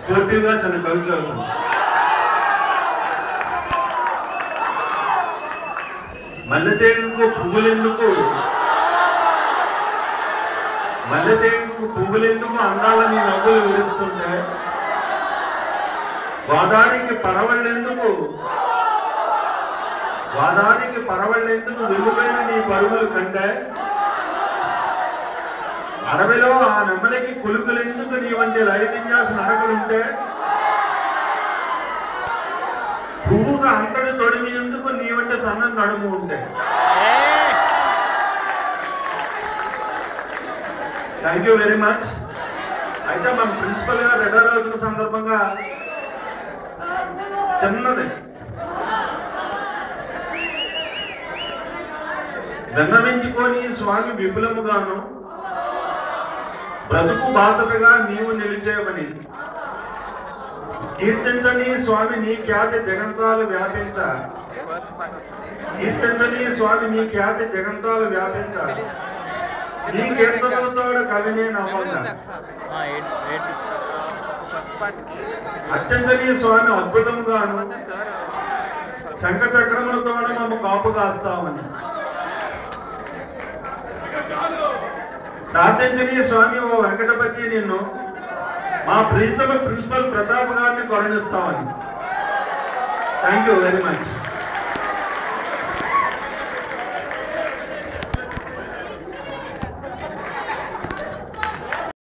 Sportive గా చాలా కవిత చదువుతాను. మల్లెతేగకు పువ్వులెందుకు, మల్లెతేగకు పువ్వులెందుకు అందాలని నవ్వులు విరుస్తుంటే, గోదావరికి పరవళ్ళెందుకు, గోదావరికి పరవళ్ళెందుకు వెలుపైన నీ పరుగులు కంటే, అడవిలో ఆ నెమలికి కులుకులెందుకు నీ వంటి లయ విన్యాస నడకలుంటే, పువ్వుగా అంతటి తొడిమి ఎందుకు నీ వంటి సన్న నడుము ఉంటే. Thank you very much. అయితే మన ప్రిన్సిపల్ గారు రిటైర్ అవుతున్న సందర్భంగా చిన్నది విన్నవించుకొని స్వామి విపులముగాను బ్రతుకు బాసటగా నీవు నిలిచేవని కీర్తించని స్వామి నీ ఖ్యాతి దిగంతాలు వ్యాపించ, కీర్తించని స్వామి నీ ఖ్యాతి దిగంతాలు వ్యాపించ, నీ కీర్తనలతో కవినే నమ్మక, అత్యంతని స్వామి అద్భుతముగాను శంఖ చక్రములతోనే మమ్మ కాపు కాస్తామని ప్రార్థించని స్వామి ఓ వెంకటపతి నిన్ను మా ప్రీతమ ప్రిన్సిపల్ ప్రతాప్ గారిని కరుణిస్తామని. Thank you very much.